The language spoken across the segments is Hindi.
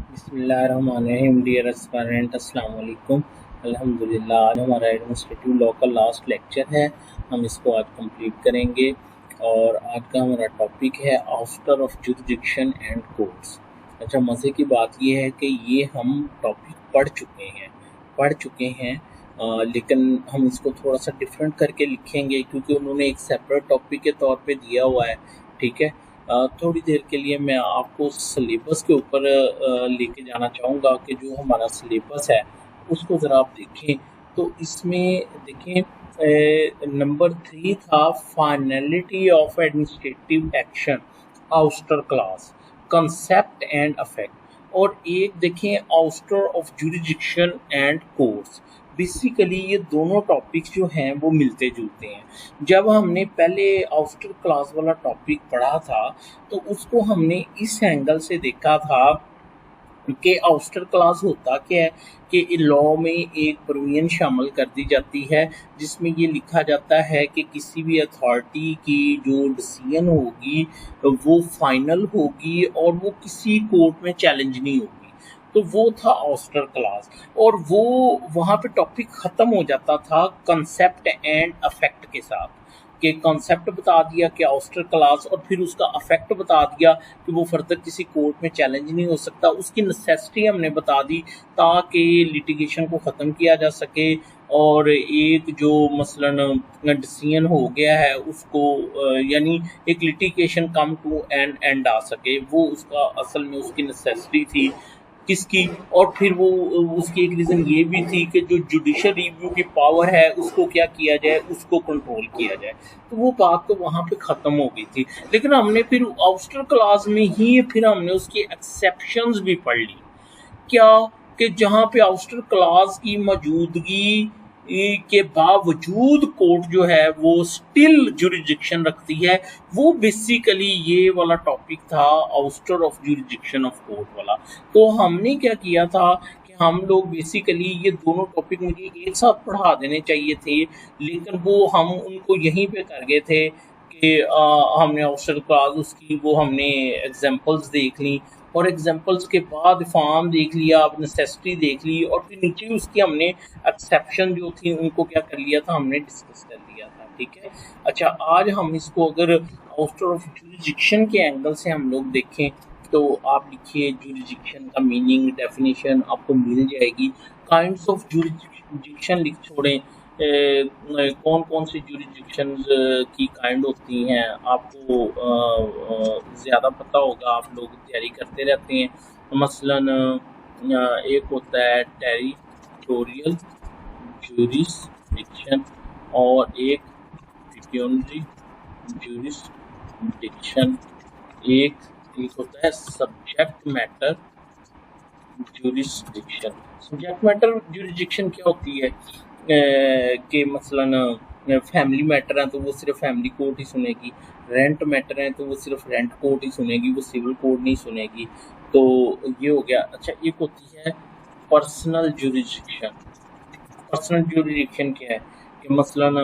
बिस्मिल्लाहिर्रहमानिर्रहीम। डियर एस्पायरेंट, अस्सलाम वालेकुम। अल्हम्दुलिल्लाह, आज हमारा एडमिनिस्ट्रेटिव लॉ का लास्ट लेक्चर है। हम इसको आज कंप्लीट करेंगे और आज का हमारा टॉपिक है after of jurisdiction and courts. अच्छा, मज़े की बात यह है कि ये हम टॉपिक पढ़ चुके हैं लेकिन हम इसको थोड़ा सा डिफरेंट करके लिखेंगे क्योंकि उन्होंने एक सेपरेट टॉपिक के तौर पे दिया हुआ है। ठीक है। थोड़ी देर के लिए मैं आपको सिलेबस के ऊपर लेके जाना चाहूँगा कि जो हमारा सिलेबस है उसको ज़रा आप देखें। तो इसमें देखें, नंबर 3 था finality of administrative action, ouster clause, concept and effect. और एक देखें ouster of jurisdiction and courts. Basically ये दोनों टॉपिक्स जो हैं वो मिलते जुलते हैं। जब हमने पहले आउस्टर क्लास वाला टॉपिक पढ़ा था तो उसको हमने इस एंगल से देखा था कि आउस्टर क्लास होता क्या है कि लॉ में एक प्रोविजन शामिल कर दी जाती है जिसमें ये लिखा जाता है कि किसी भी अथॉरिटी की जो डिसीजन होगी वो फाइनल होगी और वो किसी कोर्ट में चैलेंज नहीं होगी। तो वो था आउस्टर क्लास और वो वहाँ पे टॉपिक ख़त्म हो जाता था कंसेप्ट एंड अफेक्ट के साथ कि कॉन्सेप्ट बता दिया कि आउस्टर क्लास और फिर उसका अफेक्ट बता दिया कि वो फर्दर किसी कोर्ट में चैलेंज नहीं हो सकता। उसकी नेसेसिटी हमने बता दी ताकि लिटिगेशन को ख़त्म किया जा सके और एक जो मसलन डिसीजन हो गया है उसको यानी एक लिटिगेशन कम टू एंड आ सके। वो उसका असल में उसकी नेसेसिटी थी किसकी। और फिर वो उसकी एक रीज़न ये भी थी कि जो जुडिशल रिव्यू की पावर है उसको क्या किया जाए, उसको कंट्रोल किया जाए। तो वो बात तो वहाँ पे ख़त्म हो गई थी। लेकिन हमने फिर आउस्टर क्लास में ही फिर हमने उसकी एक्सेप्शंस भी पढ़ ली। क्या कि जहाँ पे आउस्टर क्लास की मौजूदगी के बावजूद कोर्ट जो है वो स्टिल जुरिडिक्शन रखती है, वो बेसिकली ये वाला टॉपिक था ouster of jurisdiction of court वाला। तो हमने क्या किया था कि हम लोग बेसिकली ये दोनों टॉपिक मुझे एक साथ पढ़ा देने चाहिए थे लेकिन वो हम उनको यहीं पे कर गए थे कि हमने आउस्टर क्लास उसकी वो हमने एग्जांपल्स देख ली और एग्जांपल्स के बाद फॉर्म देख लिया, अब नेसेसिटी देख ली और फिर नीचे उसकी हमने एक्सेप्शन जो थी उनको क्या कर लिया था, हमने डिस्कस कर लिया था। ठीक है। अच्छा, आज हम इसको अगर आउस्टर ऑफ जुरिडिक्शन के एंगल से हम लोग देखें तो आप लिखिए जुरिडिक्शन का मीनिंग, डेफिनेशन आपको मिल जाएगी। काइंड्स ऑफ जुरिडिक्शन लिख छोड़ें, कौन कौन सी जुरिडिक्शन की काइंड होती हैं आपको ज़्यादा पता होगा, आप लोग तैयारी करते रहते हैं। मसलन एक होता है टेरिटोरियल जुरिडिक्शन और एक पिक्यूनरी जुरिडिक्शन, एक होता है subject matter jurisdiction. Subject matter jurisdiction क्या होती है कि मसलन फैमिली मैटर है तो वो सिर्फ फैमिली कोर्ट ही सुनेगी, रेंट मैटर है तो वो सिर्फ रेंट कोर्ट ही सुनेगी, वो सिविल कोर्ट नहीं सुनेगी। तो ये हो गया। अच्छा, एक होती है पर्सनल जुरिडिक्शन। पर्सनल जुरिडिक्शन क्या है कि मसलन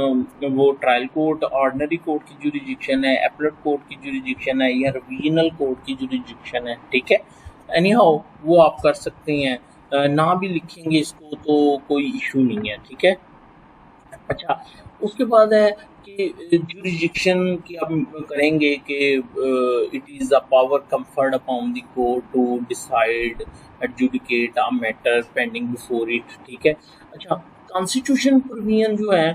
वो ट्रायल कोर्ट, ऑर्डिनरी कोर्ट की जुरिडिक्शन है, एपलेट कोर्ट की जुरिडिक्शन है या रिवीजनल कोर्ट की जुरिडिक्शन है। ठीक है। एनी हाउ वो आप कर सकते हैं, ना भी लिखेंगे इसको तो कोई इशू नहीं है। ठीक है। अच्छा, उसके बाद है कि जुरिडिक्शन की हम करेंगे कि it is a power conferred upon the court to decide adjudicate a matter pending before it. ठीक है। अच्छा, कॉन्स्टिट्यूशन प्रोविजन जो है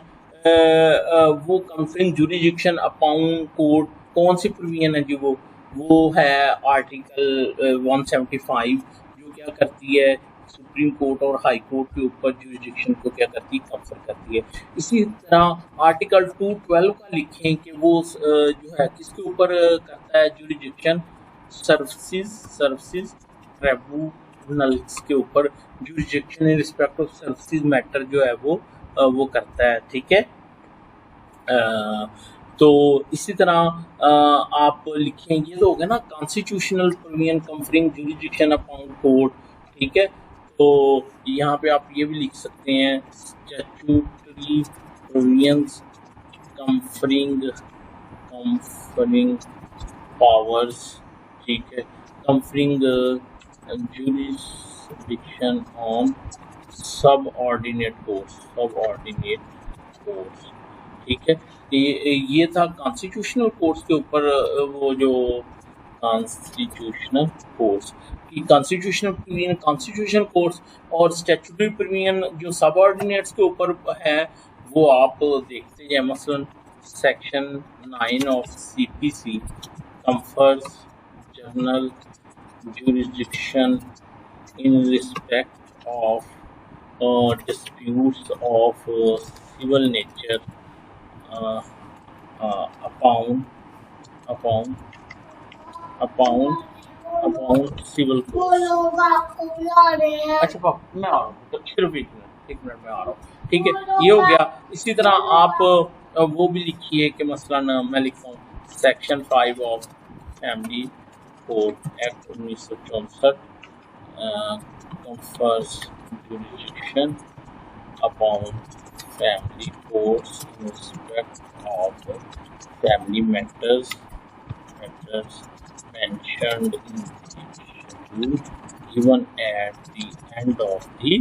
वो कंफरिंग जुरिडिक्शन अपॉन कोर्ट, कौन सी प्रोविजन है जी? वो है आर्टिकल 175 जो क्या करती है, सुप्रीम कोर्ट और हाई कोर्ट के ऊपर जुरिडिक्शन को क्या करती है, कंफर करती है। इसी तरह आर्टिकल 212 का लिखें कि वो जो है किसके ऊपर करता है जुरिडिक्शन, सर्विसेज ट्रिब्यूनल्स के ऊपर jurisdiction in respect of services matter जो है वो करता है। ठीक है। तो इसी तरह आप लिखें, ये तो हो गया ना constitutional provision conferring jurisdiction upon court. ठीक है। तो यहाँ पे आप ये भी लिख सकते हैं स्टैट्यूटरी प्रोविजंस कंफरिंग पावर्स। ठीक है। कंफरिंग jurisdiction on subordinate courts, ठीक है। ये था कॉन्स्टिट्यूशनल कोर्ट्स के ऊपर वो जो कॉन्स्टिट्यूशनल कोर्ट्स की कॉन्स्टिट्यूशनल कोर्ट्स और स्टैट्यूटरी प्रोविजन जो सबऑर्डिनेट्स के ऊपर है वो आप देखते हैं। मसलन section 9 of CPC confers general jurisdiction in respect of disputes of civil nature uh, upon upon civil courts। अच्छा पापा मैं आ रहा हूँ, तो सिर्फ एक मिनट में आ रहा हूँ, ठीक है। ये हो गया। इसी तरह आप वो भी लिखिए कि मसलन मैं लिखता हूँ section 5 of family code act 1964 confers jurisdiction upon family courts in respect of family matters mentioned in the schedule given at the end of the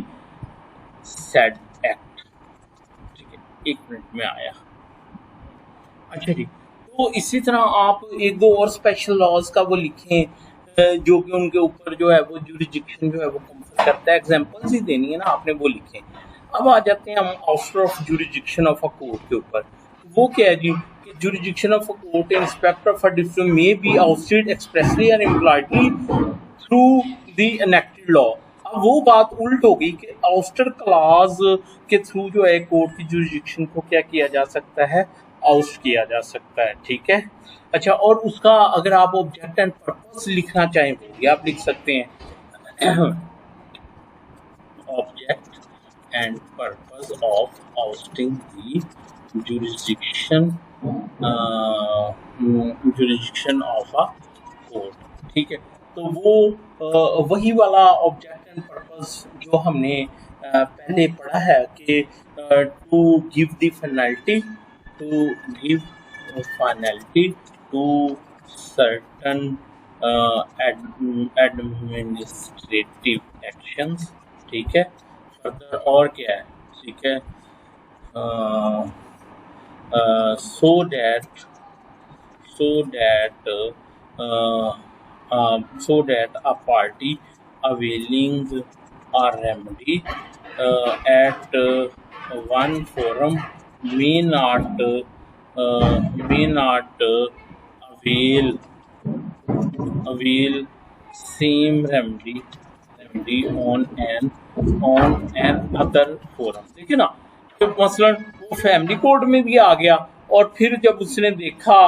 said act। ठीक है, एक मिनट में आया। अच्छा जी, तो इसी तरह आप एक दो और स्पेशल लॉज का वो लिखें जो कि उनके ऊपर जो है वो जुरिडिक्शन जो है वो कंफर करता है। एग्जांपल्स ही देनी है ना आपने, वो लिखें। अब आ जाते हैं हम ऑफर of jurisdiction of a court के ऊपर। वो क्या है जी कि jurisdiction of a court in respect of a dispute may be ousted expressly और impliedly through the enacted law. अब वो बात उल्ट हो गई कि आउस्टर क्लॉज के थ्रू जो है कोर्ट की जुरिडिक्शन को क्या किया जा सकता है, आउस्ट किया जा सकता है, ठीक है। अच्छा, और उसका अगर आप ऑब्जेक्ट एंड पर्पस लिखना चाहें वो भी आप लिख सकते हैं। Object and purpose of ousting the jurisdiction of a court, ठीक है। तो वो वही वाला ऑब्जेक्ट एंड पर्पस जो हमने पहले पढ़ा है कि to give the finality to certain administrative actions, ठीक है। फर्दर और क्या है, ठीक है, so that a party availing a remedy at one forum may not avail same remedy on an other forum। देखिए ना, तो मसलन वो फैमिली कोर्ट में भी आ गया और फिर जब उसने देखा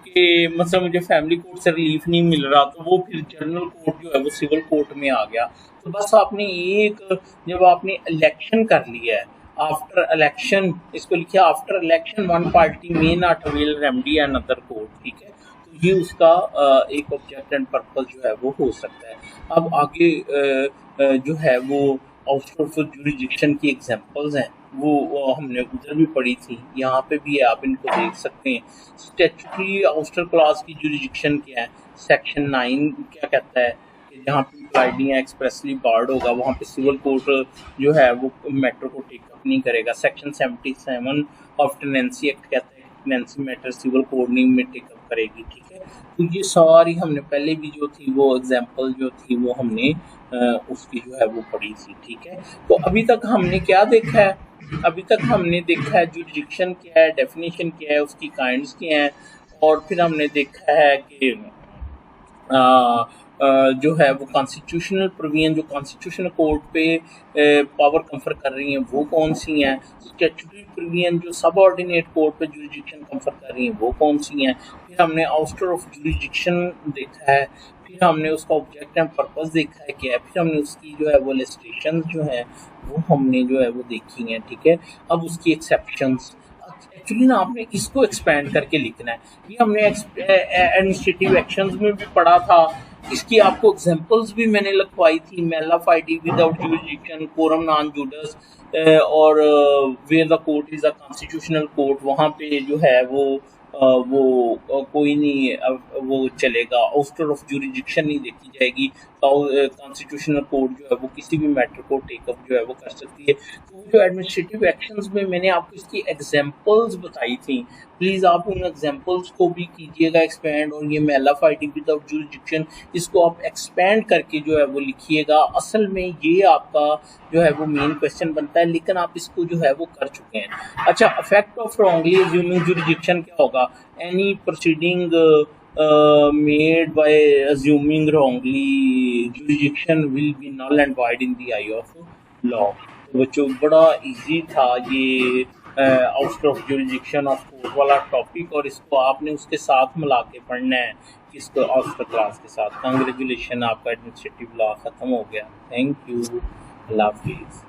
कि मतलब मुझे फैमिली कोर्ट से रिलीफ नहीं मिल रहा तो वो फिर जनरल कोर्ट जो है वो सिविल कोर्ट में आ गया। तो बस आपने एक जब आपने इलेक्शन कर लिया है, आफ्टर इलेक्शन, इसको लिखिए after election one party may not avail remedy and other court, ठीक है। तो ये उसका एक ऑब्जेक्ट एंड पर्पस जो है वो हो सकता है। अब आगे जो है वो आउट ऑफ जुरिडिक्शन की एग्जांपल्स हैं, वो हमने उधर भी पढ़ी थी, यहाँ पे भी है, आप इनको देख सकते हैं। स्टैट्यूटरी आउस्टर क्लॉज की जुरिडिक्शन क्या है, सेक्शन 9 क्या कहता है कि जहाँ पे इम्प्लाइड या एक्सप्रेसली बार्ड होगा वहाँ पे सिविल कोर्ट जो है वो मैटर को टेकअप नहीं करेगा। सेक्शन 77 ऑफ टेनेंसी एक्ट कहता है कि टेनेंसी मैटर सिविल कोर्ट नहीं में टेकअप करेगी, ठीक है। तो ये सारी हमने पहले भी जो थी वो एग्जाम्पल जो थी वो हमने उसकी जो है वो पढ़ी थी, ठीक है। तो अभी तक हमने क्या देखा है, अभी तक हमने देखा है जुरिडिक्शन क्या है, डेफिनेशन क्या है, उसकी काइंड्स क्या हैं, और फिर हमने देखा है कि जो है वो कॉन्स्टिट्यूशनल प्रोविजन जो कॉन्स्टिट्यूशनल कोर्ट पे पावर कंफर कर रही हैं वो कौन सी हैं, स्टैट्यूटरी प्रोविजन जो सबऑर्डिनेट कोर्ट पे जुरिडिक्शन कंफर कर रही हैं वो कौन सी हैं। फिर हमने आउस्टर ऑफ जुरिडिक्शन देखा है, फिर हमने उसका ऑब्जेक्ट एंड पर्पस देखा है क्या है, फिर हमने उसकी जो है वो लिस्ट्रेशन जो है वो हमने जो है वो देखी हैं, ठीक है। अब उसकी एक्सेप्शंस एक्चुअली ना आपने इसको एक्सपेंड करके लिखना है। ये हमने एडमिनिस्ट्रेटिव एक्शंस में भी पढ़ा था, इसकी आपको एग्जांपल्स भी मैंने लिखवाई थी, mala fide without jurisdiction, coram non judice, और where the court is a constitutional court, वहाँ पे जो है वो कोई नहीं वो चलेगा, आउस्टर ऑफ जुरिडिक्शन नहीं देखी जाएगी। कॉन्स्टिट्यूशनल कोर्ट जो है वो किसी भी मैटर को टेकअप जो है वो कर सकती है। तो जो एडमिनिस्ट्रेटिव एक्शंस में मैंने आपको इसकी एग्जांपल्स बताई थी, प्लीज़ आप उन एग्जांपल्स को भी कीजिएगा एक्सपेंड, और ये मेला फाइटिंग विदाउट जुरिसडिक्शन इसको आप एक्सपेंड करके जो है वो लिखिएगा। असल में ये आपका जो है वो मेन क्वेश्चन बनता है, लेकिन आप इसको जो है वो कर चुके हैं। अच्छा, effect of wrongly assuming jurisdiction क्या होगा? Any proceeding made by assuming wrongly jurisdiction will be null and void in the eye of law। तो बच्चों बड़ा इजी था ये out of jurisdiction of court वाला टॉपिक, और इसको आपने उसके साथ मिला के पढ़ना है, किसको आफ्टर क्लास के साथ। कांग्रेचुलेशन, आपका एडमिनिस्ट्रेटिव लॉ ख़त्म हो गया। थैंक यू, अल्लाह हाफिज़।